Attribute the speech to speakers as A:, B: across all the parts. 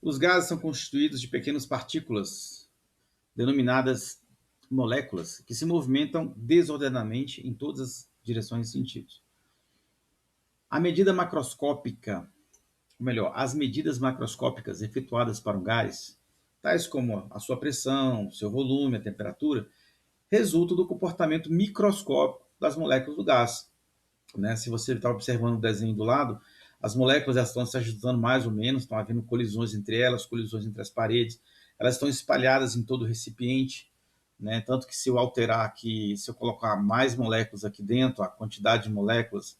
A: Os gases são constituídos de pequenas partículas, denominadas moléculas, que se movimentam desordenadamente em todas as direções e sentidos. A medida macroscópica, ou melhor, as medidas macroscópicas efetuadas para um gás, tais como a sua pressão, seu volume, a temperatura, resultam do comportamento microscópico das moléculas do gás. Né? Se você está observando o desenho do lado, as moléculas estão se ajustando mais ou menos, estão havendo colisões entre elas, colisões entre as paredes, elas estão espalhadas em todo o recipiente, né? Tanto que se eu alterar aqui, se eu colocar mais moléculas aqui dentro, a quantidade de moléculas,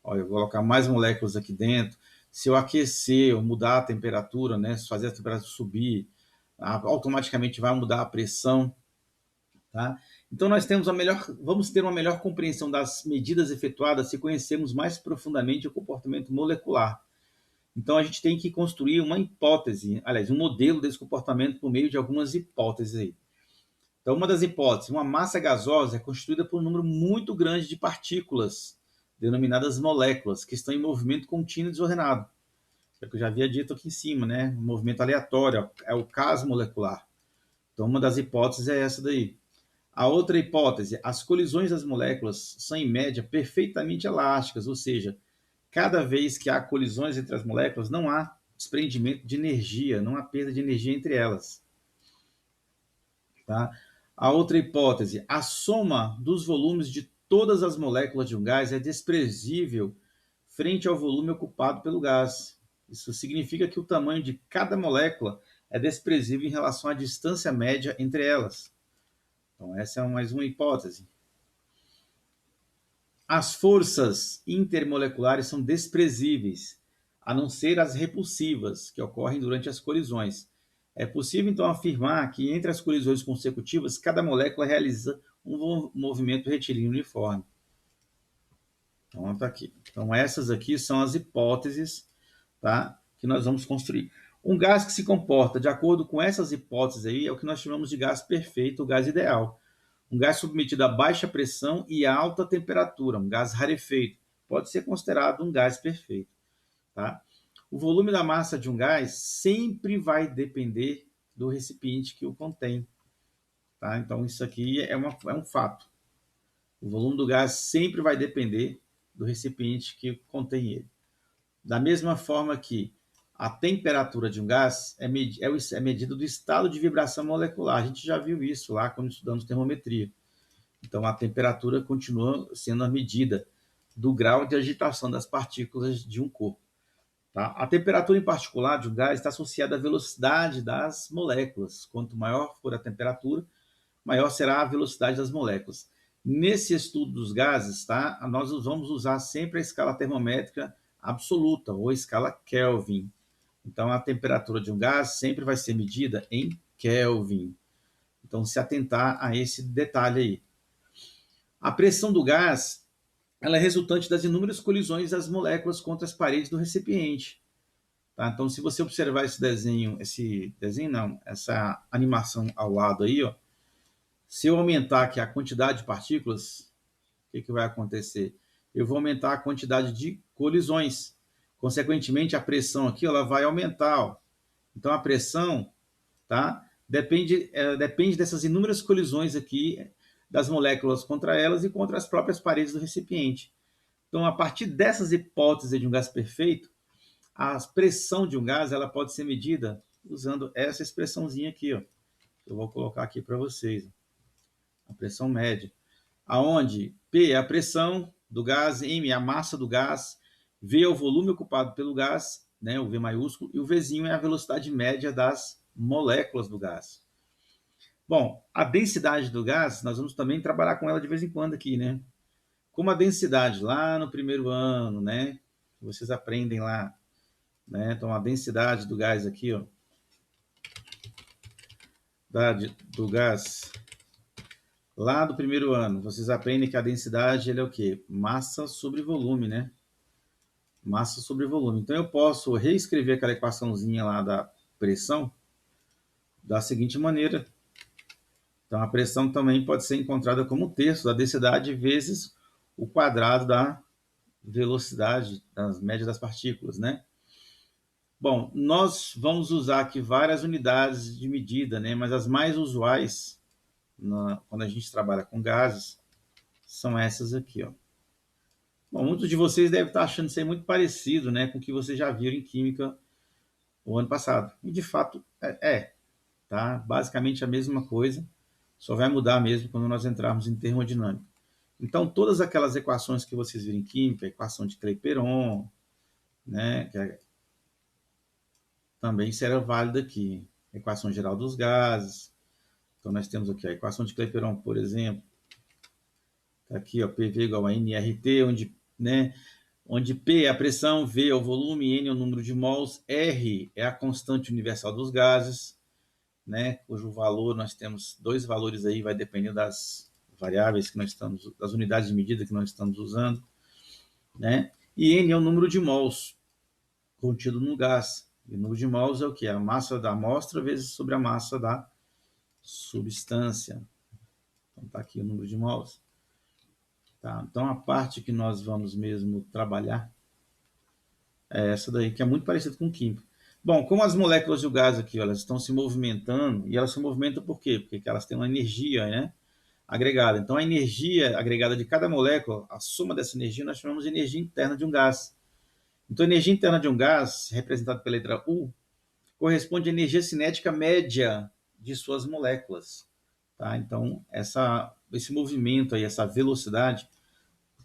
A: olha, eu vou colocar mais moléculas aqui dentro, se eu aquecer, ou mudar a temperatura, né? Se fazer a temperatura subir, automaticamente vai mudar a pressão, tá? Então nós temos vamos ter uma melhor compreensão das medidas efetuadas se conhecermos mais profundamente o comportamento molecular. Então a gente tem que construir uma hipótese, aliás, um modelo desse comportamento por meio de algumas hipóteses aí. Então uma das hipóteses, uma massa gasosa é constituída por um número muito grande de partículas, denominadas moléculas, que estão em movimento contínuo e desordenado. É o que eu já havia dito aqui em cima, né? Um movimento aleatório, é o caso molecular. Então uma das hipóteses é essa daí. A outra hipótese, as colisões das moléculas são, em média, perfeitamente elásticas, ou seja, cada vez que há colisões entre as moléculas, não há desprendimento de energia, não há perda de energia entre elas. Tá? A outra hipótese, a soma dos volumes de todas as moléculas de um gás é desprezível frente ao volume ocupado pelo gás. Isso significa que o tamanho de cada molécula é desprezível em relação à distância média entre elas. Então, essa é mais uma hipótese. As forças intermoleculares são desprezíveis, a não ser as repulsivas, que ocorrem durante as colisões. É possível, então, afirmar que entre as colisões consecutivas, cada molécula realiza um movimento retilíneo uniforme. Então, está aqui. Então, essas aqui são as hipóteses, tá, que nós vamos construir. Um gás que se comporta de acordo com essas hipóteses aí é o que nós chamamos de gás perfeito, ou gás ideal. Um gás submetido a baixa pressão e alta temperatura, um gás rarefeito, pode ser considerado um gás perfeito. Tá? O volume da massa de um gás sempre vai depender do recipiente que o contém. Tá? Então, isso aqui é um fato. O volume do gás sempre vai depender do recipiente que contém ele. Da mesma forma que a temperatura de um gás é medida do estado de vibração molecular. A gente já viu isso lá quando estudamos termometria. Então, a temperatura continua sendo a medida do grau de agitação das partículas de um corpo. Tá? A temperatura em particular de um gás está associada à velocidade das moléculas. Quanto maior for a temperatura, maior será a velocidade das moléculas. Nesse estudo dos gases, tá? Nós vamos usar sempre a escala termométrica absoluta, ou a escala Kelvin. Então, a temperatura de um gás sempre vai ser medida em Kelvin. Então, se atentar a esse detalhe aí. A pressão do gás ela é resultante das inúmeras colisões das moléculas contra as paredes do recipiente. Tá? Então, se você observar essa animação ao lado aí, ó, se eu aumentar aqui a quantidade de partículas, o que vai acontecer? Eu vou aumentar a quantidade de colisões. Consequentemente, a pressão aqui ela vai aumentar. Ó. Então, a pressão, tá, depende dessas inúmeras colisões aqui das moléculas contra elas e contra as próprias paredes do recipiente. Então, a partir dessas hipóteses de um gás perfeito, a pressão de um gás ela pode ser medida usando essa expressãozinha aqui, ó. Eu vou colocar aqui para vocês. A pressão média, aonde P é a pressão do gás, M é a massa do gás, V é o volume ocupado pelo gás, né, o V maiúsculo, e o Vzinho é a velocidade média das moléculas do gás. Bom, a densidade do gás, nós vamos também trabalhar com ela de vez em quando aqui, né? Como a densidade lá no primeiro ano, né? Vocês aprendem lá, né? Então, a densidade do gás aqui, ó, do gás lá do primeiro ano, vocês aprendem que a densidade ele é o quê? Massa sobre volume, né? Massa sobre volume. Então, eu posso reescrever aquela equaçãozinha lá da pressão da seguinte maneira. Então, a pressão também pode ser encontrada como um terço da densidade vezes o quadrado da velocidade, das médias das partículas, né? Bom, nós vamos usar aqui várias unidades de medida, né? Mas as mais usuais, quando a gente trabalha com gases, são essas aqui, ó. Bom, muitos de vocês devem estar achando isso aí muito parecido, né, com o que vocês já viram em química o ano passado. E de fato tá? Basicamente a mesma coisa, só vai mudar mesmo quando nós entrarmos em termodinâmica. Então, todas aquelas equações que vocês viram em química, a equação de Clapeyron, né, também será válida aqui. Equação geral dos gases. Então, nós temos aqui a equação de Clapeyron, por exemplo. Tá aqui, ó, PV igual a nRT, onde, né, onde P é a pressão, V é o volume, N é o número de mols, R é a constante universal dos gases, né, cujo valor nós temos dois valores aí, vai depender das variáveis que nós estamos, das unidades de medida que nós estamos usando, né, e N é o número de mols contido no gás. E o número de mols é o que? A massa da amostra vezes sobre a massa da substância. Então está aqui o número de mols. Tá? Então a parte que nós vamos mesmo trabalhar é essa daí, que é muito parecida com química. Bom, como as moléculas do gás aqui, ó, elas estão se movimentando, e elas se movimentam por quê? Porque elas têm uma energia, né, agregada. Então a energia agregada de cada molécula, a soma dessa energia, nós chamamos de energia interna de um gás. Então a energia interna de um gás, representada pela letra U, corresponde à energia cinética média de suas moléculas. Tá? Então esse movimento aí, essa velocidade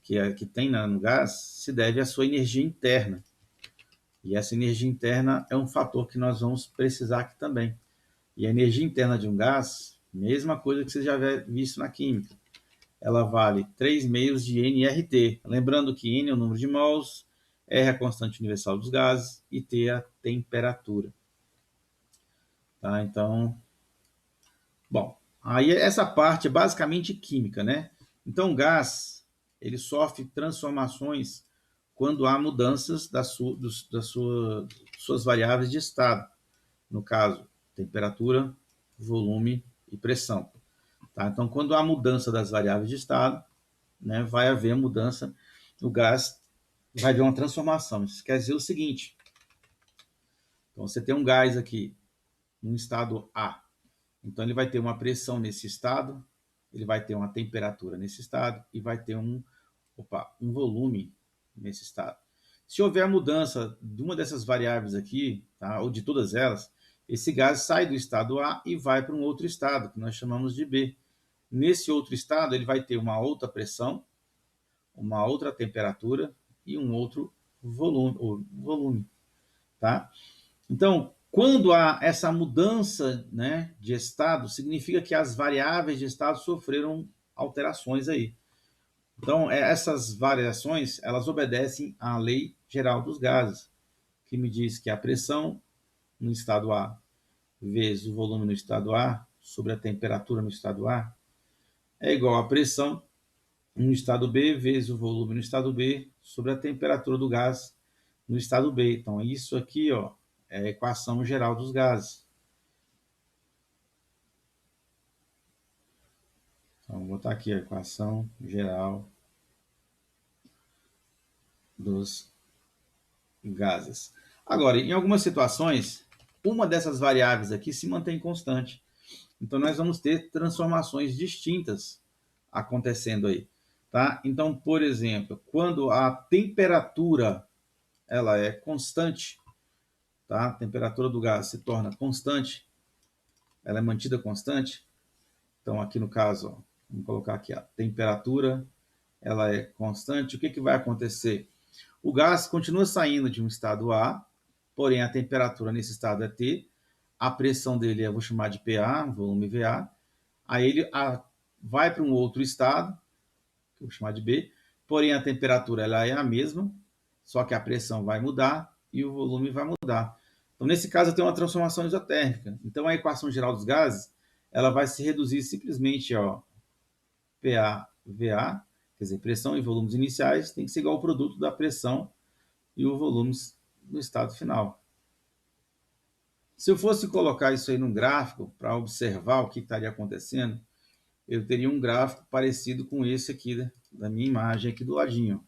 A: que tem no gás, se deve à sua energia interna. E essa energia interna é um fator que nós vamos precisar aqui também. E a energia interna de um gás, mesma coisa que você já visto na química, ela vale 3 meios de nRT. Lembrando que N é o número de mols, R é a constante universal dos gases e T é a temperatura. Tá? Então, bom, aí essa parte é basicamente química, né? Então, o gás, ele sofre transformações quando há mudanças suas variáveis de estado. No caso, temperatura, volume e pressão. Tá? Então, quando há mudança das variáveis de estado, né, vai haver mudança, o gás vai haver uma transformação. Isso quer dizer o seguinte, então você tem um gás aqui, no estado A, então ele vai ter uma pressão nesse estado, ele vai ter uma temperatura nesse estado e vai ter um volume nesse estado. Se houver a mudança de uma dessas variáveis aqui, tá, ou de todas elas, esse gás sai do estado A e vai para um outro estado, que nós chamamos de B. Nesse outro estado, ele vai ter uma outra pressão, uma outra temperatura e um outro volume, tá? Então, quando há essa mudança, né, de estado, significa que as variáveis de estado sofreram alterações aí. Então, essas variações, elas obedecem à lei geral dos gases, que me diz que a pressão no estado A vezes o volume no estado A sobre a temperatura no estado A é igual à pressão no estado B vezes o volume no estado B sobre a temperatura do gás no estado B. Então, isso aqui, ó, é a equação geral dos gases. Então, vou botar aqui a equação geral dos gases. Agora, em algumas situações, uma dessas variáveis aqui se mantém constante. Então, nós vamos ter transformações distintas acontecendo aí. Tá? Então, por exemplo, quando a temperatura ela é constante, tá? A temperatura do gás se torna constante, ela é mantida constante. Então, aqui no caso, ó, vamos colocar aqui a temperatura, ela é constante. O que vai acontecer? O gás continua saindo de um estado A, porém a temperatura nesse estado é T, a pressão dele eu vou chamar de PA, volume VA, aí ele vai para um outro estado, que eu vou chamar de B, porém a temperatura ela é a mesma, só que a pressão vai mudar e o volume vai mudar. Então, nesse caso, eu tenho uma transformação isotérmica. Então, a equação geral dos gases ela vai se reduzir simplesmente a PA, VA, quer dizer, pressão e volumes iniciais tem que ser igual ao produto da pressão e o volume no estado final. Se eu fosse colocar isso aí num gráfico para observar o que estaria acontecendo, eu teria um gráfico parecido com esse aqui da minha imagem aqui do ladinho,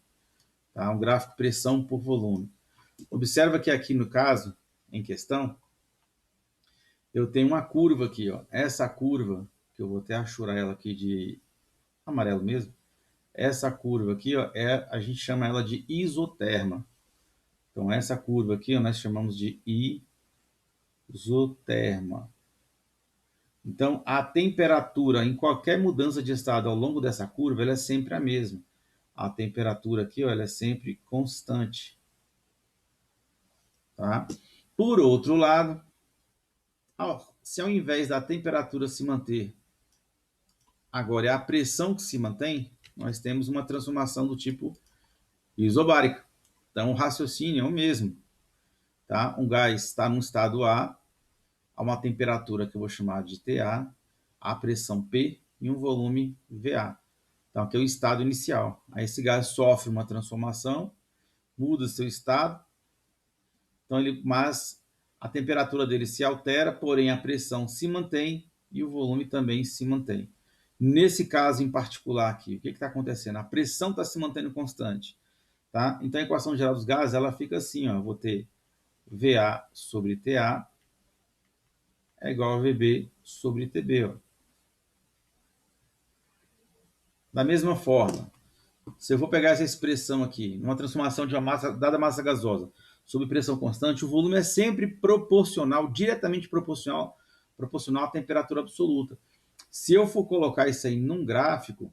A: tá? Um gráfico pressão por volume. Observa que aqui no caso em questão, eu tenho uma curva aqui, ó. Essa curva, que eu vou até achurar ela aqui de amarelo mesmo, essa curva aqui, ó, a gente chama ela de isoterma. Então, essa curva aqui, ó, nós chamamos de isoterma. Então, a temperatura em qualquer mudança de estado ao longo dessa curva, ela é sempre a mesma. A temperatura aqui, ó, ela é sempre constante. Tá? Por outro lado, se ao invés da temperatura se manter, agora é a pressão que se mantém, nós temos uma transformação do tipo isobárica. Então, o raciocínio é o mesmo. Tá? Um gás está no estado a uma temperatura que eu vou chamar de TA, a pressão P e um volume VA. Então, aqui é o estado inicial. Aí esse gás sofre uma transformação, muda seu estado, então mas a temperatura dele se altera, porém a pressão se mantém e o volume também se mantém. Nesse caso em particular aqui, o que está acontecendo? A pressão está se mantendo constante. Tá? Então a equação geral dos gases ela fica assim, ó, eu vou ter VA sobre TA é igual a VB sobre TB. Ó. Da mesma forma, se eu for pegar essa expressão aqui, numa transformação de uma massa, dada massa gasosa, sob pressão constante, o volume é sempre proporcional, diretamente proporcional à temperatura absoluta. Se eu for colocar isso aí num gráfico,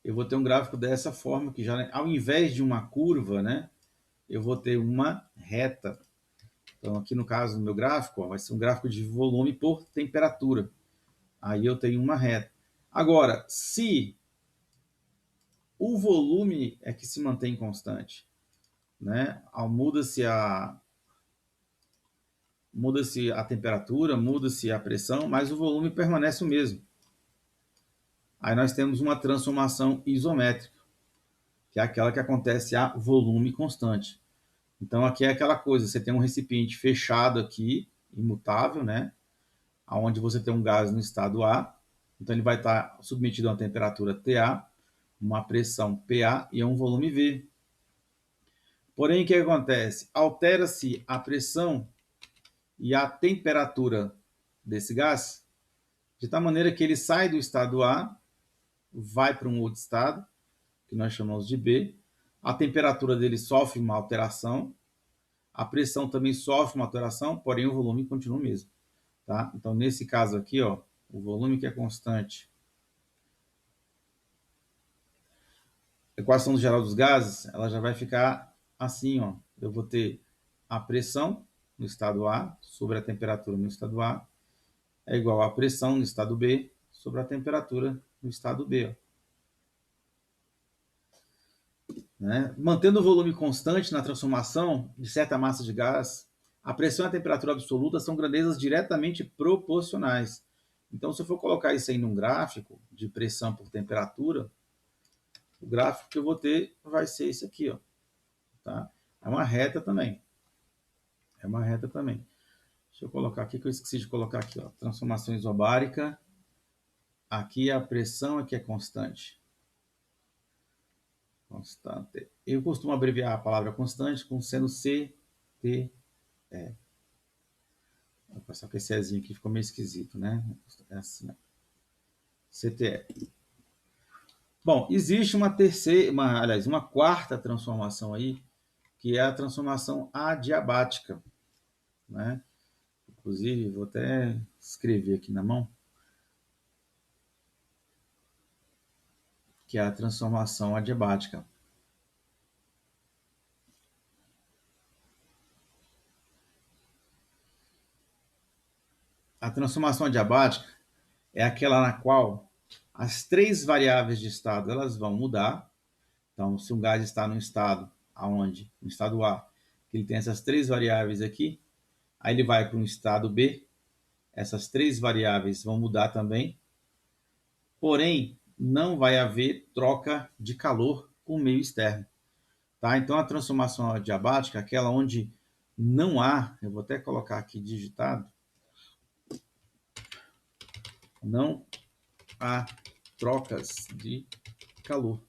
A: eu vou ter um gráfico dessa forma, que já, ao invés de uma curva, né, eu vou ter uma reta. Então, aqui no caso do meu gráfico, ó, vai ser um gráfico de volume por temperatura. Aí eu tenho uma reta. Agora, se o volume é que se mantém constante, né? Muda-se a temperatura, muda-se a pressão, mas o volume permanece o mesmo. Aí nós temos uma transformação isométrica, que é aquela que acontece a volume constante. Então aqui é aquela coisa, você tem um recipiente fechado aqui, imutável, né? Onde você tem um gás no estado A, então ele vai estar submetido a uma temperatura TA, uma pressão PA e a um volume V. Porém, o que acontece? Altera-se a pressão e a temperatura desse gás, de tal maneira que ele sai do estado A, vai para um outro estado, que nós chamamos de B, a temperatura dele sofre uma alteração, a pressão também sofre uma alteração, porém o volume continua o mesmo. Tá? Então, nesse caso aqui, ó, o volume que é constante, a equação geral dos gases, ela já vai ficar assim, ó. Eu vou ter a pressão no estado A sobre a temperatura no estado A é igual à pressão no estado B sobre a temperatura no estado B. Ó. Né? Mantendo o volume constante na transformação de certa massa de gás, a pressão e a temperatura absoluta são grandezas diretamente proporcionais. Então, se eu for colocar isso aí num gráfico de pressão por temperatura, o gráfico que eu vou ter vai ser esse aqui. Ó. Tá? É uma reta também. É uma reta também. Deixa eu colocar aqui, que eu esqueci de colocar aqui. Ó. Transformação isobárica. Aqui a pressão é que é constante. Constante. Eu costumo abreviar a palavra constante com sendo CTE. Só que esse Ezinho aqui ficou meio esquisito, né? É assim, ó. CTE. Bom, existe uma terceira, aliás, uma quarta transformação aí, que é a transformação adiabática, né? Inclusive, vou até escrever aqui na mão, que é a transformação adiabática. A transformação adiabática é aquela na qual as três variáveis de estado elas vão mudar. Então, se um gás está no estado aonde, no estado A, que ele tem essas três variáveis aqui, aí ele vai para um estado B, essas três variáveis vão mudar também, porém, não vai haver troca de calor com o meio externo. Tá? Então, a transformação adiabática é aquela onde não há, eu vou até colocar aqui digitado, não há trocas de calor.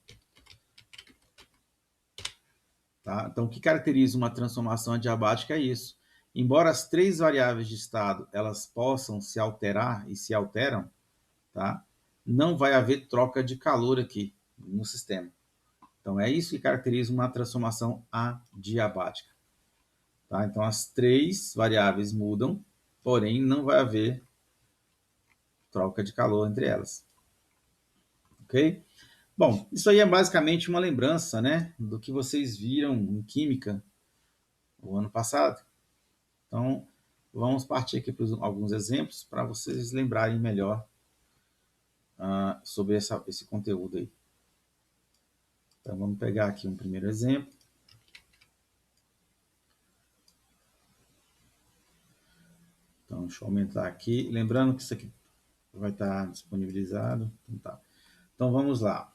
A: Tá? Então, o que caracteriza uma transformação adiabática é isso. Embora as três variáveis de estado elas possam se alterar e se alteram, tá? Não vai haver troca de calor aqui no sistema. Então, é isso que caracteriza uma transformação adiabática. Tá? Então, as três variáveis mudam, porém não vai haver troca de calor entre elas. Ok? Bom, isso aí é basicamente uma lembrança, né, do que vocês viram em química o ano passado. Então, vamos partir aqui para alguns exemplos para vocês lembrarem melhor sobre esse conteúdo aí. Então, vamos pegar aqui um primeiro exemplo. Então, deixa eu aumentar aqui. Lembrando que isso aqui vai estar disponibilizado. Então, tá. Então vamos lá.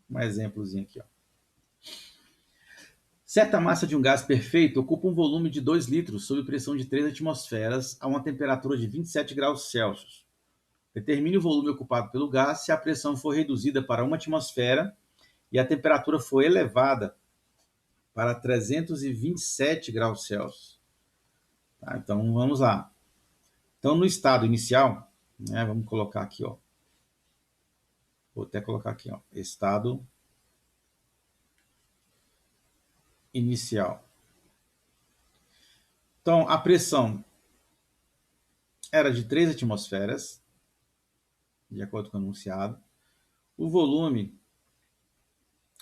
A: Um exemplozinho aqui. Ó. Certa massa de um gás perfeito ocupa um volume de 2 litros sob pressão de 3 atmosferas a uma temperatura de 27 graus Celsius. Determine o volume ocupado pelo gás se a pressão for reduzida para 1 atmosfera e a temperatura for elevada para 327 graus Celsius. Tá, então vamos lá. Então no estado inicial, né, vamos colocar aqui, ó. Vou até colocar aqui, ó, estado inicial. Então a pressão era de 3 atmosferas, de acordo com o anunciado. O volume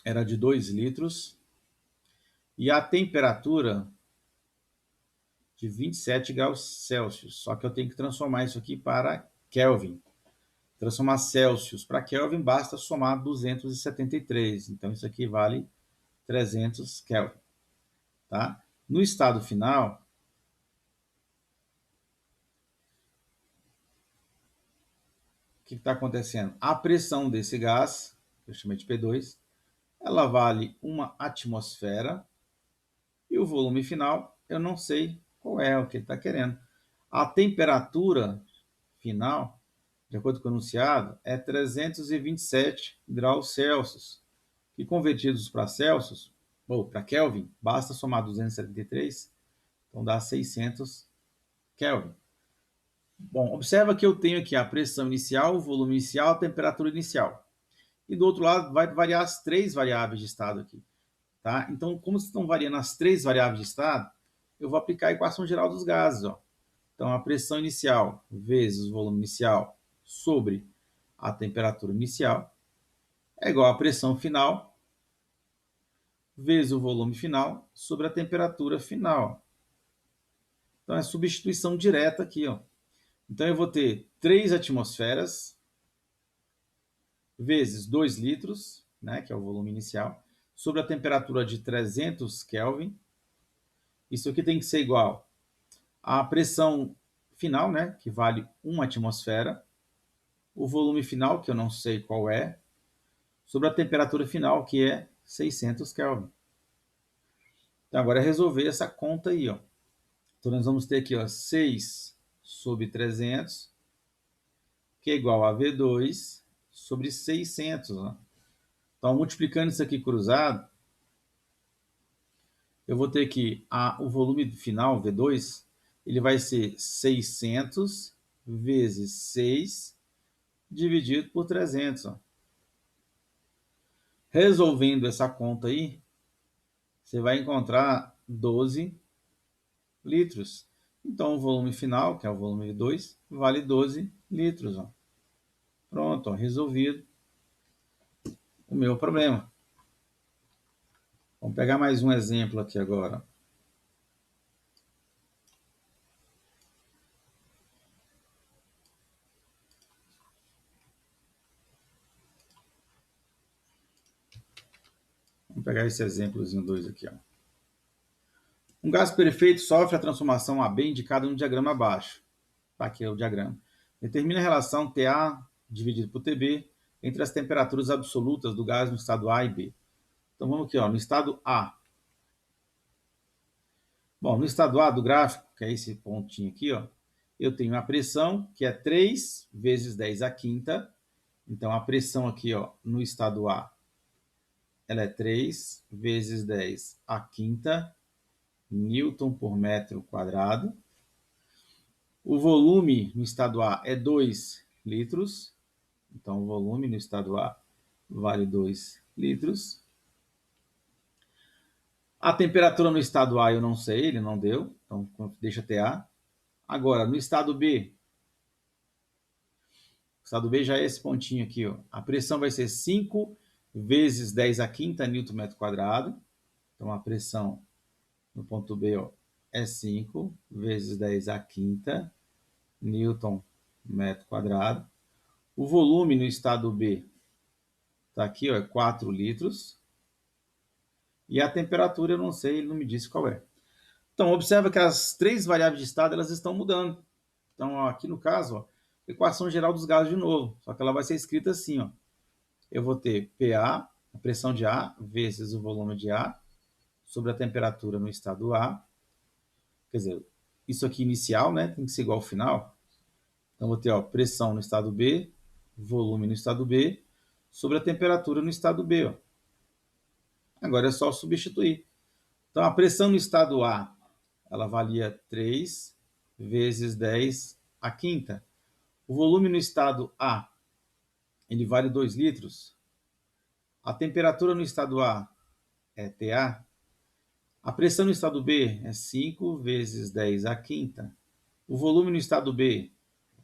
A: era de 2 litros e a temperatura de 27 graus Celsius. Só que eu tenho que transformar isso aqui para Kelvin. Transformar Celsius para Kelvin, basta somar 273. Então, isso aqui vale 300 Kelvin. Tá? No estado final, o que está acontecendo? A pressão desse gás, que eu chamei de P2, ela vale 1 atmosfera e o volume final, eu não sei qual é o que ele está querendo. A temperatura final, de acordo com o anunciado, é 327 graus Celsius. E convertidos para Celsius, ou para Kelvin, basta somar 273, então dá 600 Kelvin. Bom, observa que eu tenho aqui a pressão inicial, o volume inicial, a temperatura inicial. E do outro lado vai variar as três variáveis de estado aqui. Tá? Então, como estão variando as três variáveis de estado, eu vou aplicar a equação geral dos gases. Ó. Então, a pressão inicial vezes o volume inicial sobre a temperatura inicial é igual à pressão final vezes o volume final sobre a temperatura final. Então, é substituição direta aqui. Ó. Então, eu vou ter 3 atmosferas vezes 2 litros, né, que é o volume inicial, sobre a temperatura de 300 Kelvin. Isso aqui tem que ser igual à pressão final, né, que vale 1 atmosfera, o volume final, que eu não sei qual é, sobre a temperatura final, que é 600 Kelvin. Então, agora é resolver essa conta aí. Ó. Então, nós vamos ter aqui ó, 6 sobre 300, que é igual a V2 sobre 600. Ó. Então, multiplicando isso aqui cruzado, eu vou ter que o volume final, V2, ele vai ser 600 vezes 6 dividido por 300. Ó. Resolvendo essa conta aí, você vai encontrar 12 litros. Então, o volume final, que é o volume V2, vale 12 litros. Ó. Pronto, ó, resolvido o meu problema. Vamos pegar mais um exemplo aqui agora. Vamos pegar esse exemplozinho 2 aqui. Ó. Um gás perfeito sofre a transformação AB indicada no diagrama abaixo. Tá aqui é o diagrama. Determina a relação TA dividido por TB entre as temperaturas absolutas do gás no estado A e B. Então vamos aqui, ó, no estado A. Bom, no estado A do gráfico, que é esse pontinho aqui, ó, eu tenho a pressão, que é 3 vezes 10 à quinta. Então a pressão aqui ó, no estado A ela é 3 vezes 10 a quinta Newton por metro quadrado. O volume no estado A é 2 litros. Então, o volume no estado A vale 2 litros. A temperatura no estado A eu não sei, ele não deu. Então, deixa TA. Agora, no estado B, o estado B já é esse pontinho aqui. Ó. A pressão vai ser 5 vezes 10 a quinta Newton metro quadrado. Então, a pressão no ponto B ó, é 5 vezes 10 a quinta Newton metro quadrado. O volume no estado B está aqui, ó, é 4 litros. E a temperatura, eu não sei, ele não me disse qual é. Então, observa que as três variáveis de estado elas estão mudando. Então, ó, aqui no caso, ó, equação geral dos gases de novo. Só que ela vai ser escrita assim. Ó. Eu vou ter PA, a pressão de A, vezes o volume de A, sobre a temperatura no estado A. Quer dizer, isso aqui inicial, né, tem que ser igual ao final. Então, vou ter ó, pressão no estado B, volume no estado B, sobre a temperatura no estado B. Ó. Agora é só substituir. Então, a pressão no estado A, ela valia 3 vezes 10 a quinta. O volume no estado A, ele vale 2 litros. A temperatura no estado A é TA. A pressão no estado B é 5 vezes 10 a quinta. O volume no estado B,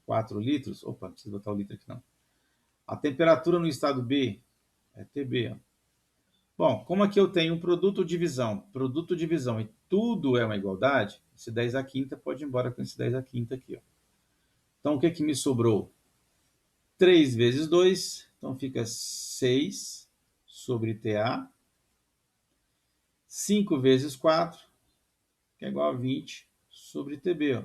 A: 4 litros. Opa, não preciso botar o litro aqui não. A temperatura no estado B é TB. Ó. Bom, como aqui eu tenho um produto divisão e tudo é uma igualdade, esse 10 a quinta pode ir embora com esse 10 a quinta aqui. Ó. Então, o que, que me sobrou? 3 vezes 2, então fica 6 sobre TA. 5 vezes 4, que é igual a 20 sobre TB. Ó.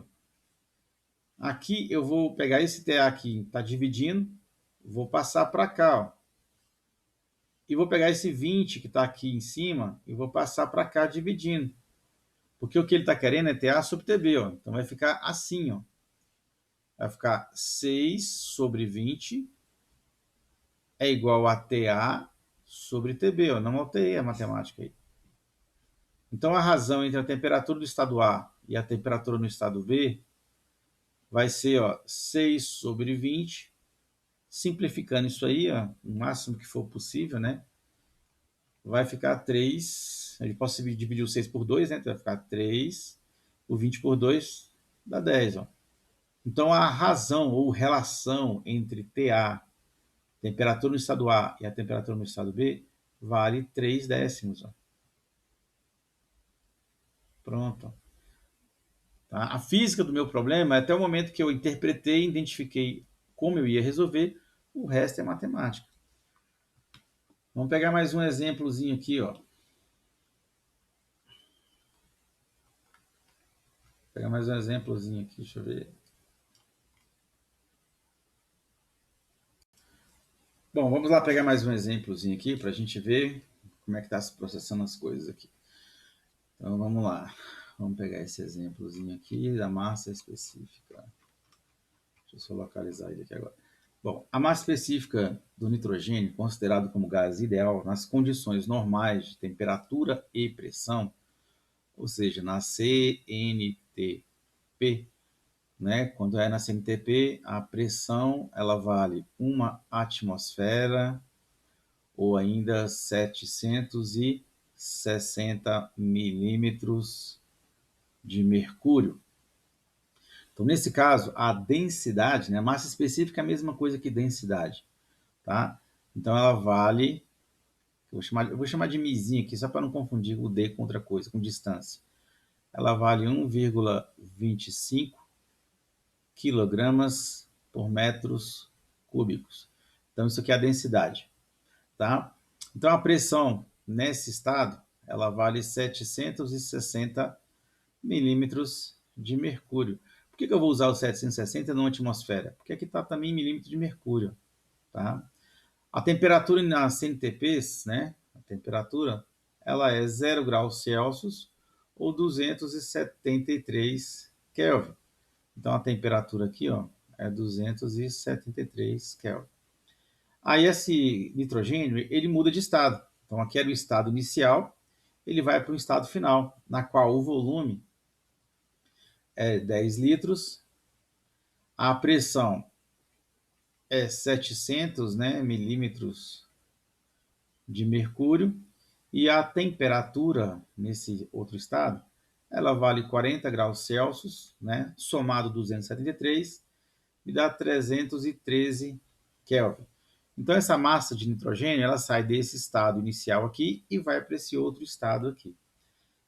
A: Aqui eu vou pegar esse TA aqui, está dividindo, vou passar para cá. Ó. E vou pegar esse 20 que está aqui em cima e vou passar para cá dividindo. Porque o que ele está querendo é TA sobre TB. Ó. Então vai ficar assim. Ó. Vai ficar 6 sobre 20 é igual a TA sobre TB. Ó. Não alterei a matemática aí. Então a razão entre a temperatura do estado A e a temperatura no estado B vai ser ó, 6 sobre 20. Simplificando isso aí, ó, o máximo que for possível, né? Vai ficar 3. A gente pode dividir o 6 por 2, né? Então vai ficar 3. O 20 por 2 dá 10. Ó. Então a razão ou relação entre TA, temperatura no estado A, e a temperatura no estado B, vale 3 décimos. Ó. Pronto. Tá? A física do meu problema é até o momento que eu interpretei e identifiquei como eu ia resolver, o resto é matemática. Vamos pegar mais um exemplozinho aqui, ó. Vou pegar mais um exemplozinho aqui, deixa eu ver. Bom, vamos lá pegar mais um exemplozinho aqui para a gente ver como é que está se processando as coisas aqui. Então vamos lá. Vamos pegar esse exemplozinho aqui da massa específica. Deixa eu só localizar ele aqui agora. Bom, a massa específica do nitrogênio, considerado como gás ideal nas condições normais de temperatura e pressão, ou seja, na CNTP, né? Quando é na CNTP, a pressão ela vale 1 atmosfera ou ainda 760 milímetros de mercúrio. Então, nesse caso, a densidade, né, a massa específica é a mesma coisa que densidade. Tá? Então, ela vale, eu vou chamar de mizinho aqui, só para não confundir o D com outra coisa, com distância. Ela vale 1,25 quilogramas por metros cúbicos. Então, isso aqui é a densidade. Tá? Então, a pressão nesse estado, ela vale 760 milímetros de mercúrio. Por que eu vou usar o 760 na atmosfera? Porque aqui está também em milímetros de mercúrio. Tá? A temperatura nas CNTPs, né? A temperatura, ela é 0 graus Celsius ou 273 Kelvin. Então, a temperatura aqui ó, é 273 Kelvin. Aí, esse nitrogênio, ele muda de estado. Então, aqui era o estado inicial, ele vai para o estado final, na qual o volume é 10 litros, a pressão é 700, né, milímetros de mercúrio, e a temperatura nesse outro estado, ela vale 40 graus Celsius, né, somado 273, me dá 313 Kelvin. Então, essa massa de nitrogênio, ela sai desse estado inicial aqui e vai para esse outro estado aqui.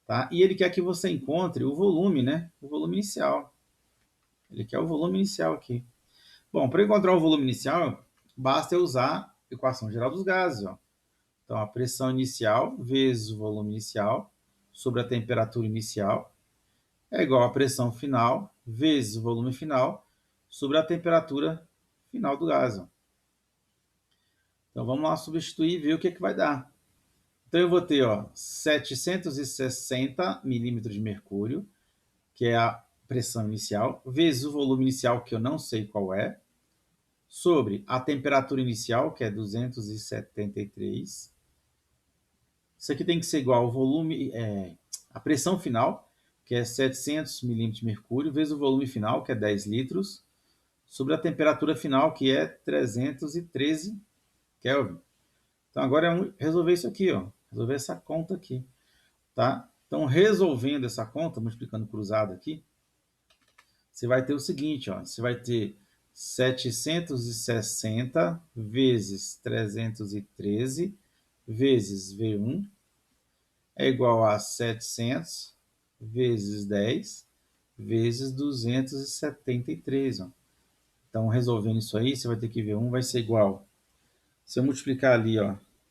A: Tá? E ele quer que você encontre o volume, né? O volume inicial. Ele quer o volume inicial aqui. Bom, para encontrar o volume inicial, basta eu usar a equação geral dos gases. Ó. Então, a pressão inicial vezes o volume inicial sobre a temperatura inicial é igual à pressão final vezes o volume final sobre a temperatura final do gás. Ó. Então, vamos lá substituir e ver o que, que vai dar. Então, eu vou ter 760 milímetros de mercúrio, que é a pressão inicial, vezes o volume inicial, que eu não sei qual é, sobre a temperatura inicial, que é 273. Isso aqui tem que ser igual ao volume, a pressão final, que é 700 milímetros de mercúrio, vezes o volume final, que é 10 litros, sobre a temperatura final, que é 313 Kelvin. Então, agora é resolver isso aqui, resolver essa conta aqui. Tá? Então, resolvendo essa conta, multiplicando cruzado aqui, você vai ter o seguinte, você vai ter 760 vezes 313 vezes V1 é igual a 700 vezes 10 vezes 273. Ó. Então, resolvendo isso aí, você vai ter que V1 vai ser igual. Se eu multiplicar ali,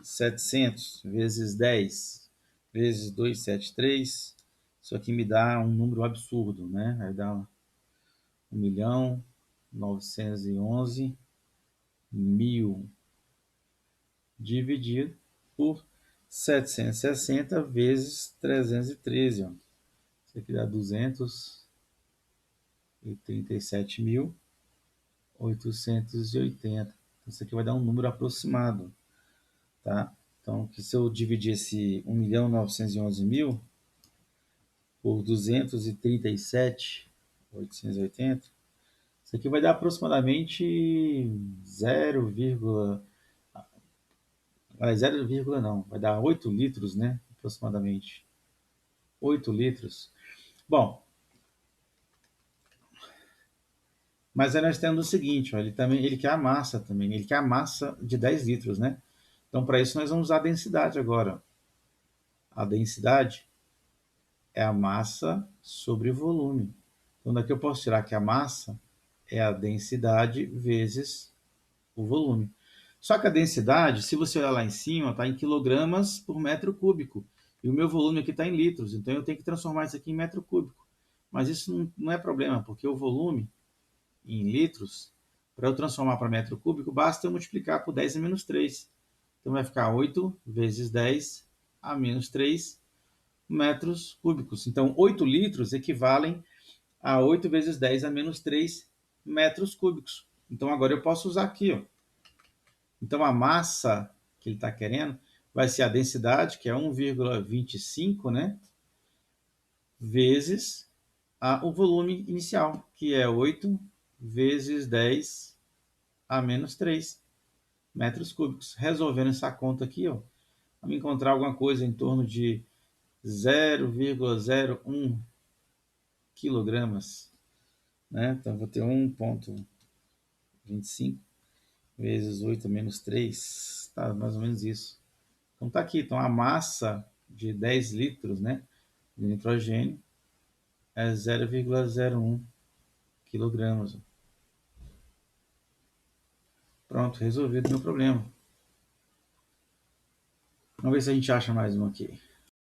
A: 700 vezes 10 vezes 273, isso aqui me dá um número absurdo, né? Vai dar 1.911.000 dividido por 760 vezes 313. Ó. Isso aqui dá 237.880. Então, isso aqui vai dar um número aproximado. Tá? Então, que se eu dividir esse 1.911.000 por 237.880, isso aqui vai dar aproximadamente 0, 0, não, vai dar 8 litros, né? Aproximadamente. 8 litros. Bom, mas aí nós temos o seguinte, ele quer a massa também, ele quer a massa de 10 litros, né? Então, para isso, nós vamos usar a densidade agora. A densidade é a massa sobre o volume. Então, daqui eu posso tirar que a massa é a densidade vezes o volume. Só que a densidade, se você olhar lá em cima, está em quilogramas por metro cúbico. E o meu volume aqui está em litros. Então, eu tenho que transformar isso aqui em metro cúbico. Mas isso não é problema, porque o volume em litros, para eu transformar para metro cúbico, basta eu multiplicar por 10 a menos 3. Então, vai ficar 8 vezes 10 a menos 3 metros cúbicos. Então, 8 litros equivalem a 8 vezes 10 a menos 3 metros cúbicos. Então, agora eu posso usar aqui. Ó. Então, a massa que ele está querendo vai ser a densidade, que é 1,25, né? Vezes o volume inicial, que é 8 vezes 10 a menos 3 metros cúbicos. Resolvendo essa conta aqui, vamos encontrar alguma coisa em torno de 0,01 quilogramas. Né? Então, vou ter 1,25 vezes 8 menos 3, tá mais ou menos isso. Então, tá aqui. Então, a massa de 10 litros, né, de nitrogênio é 0,01 quilogramas. Pronto, resolvido o meu problema. Vamos ver se a gente acha mais um aqui.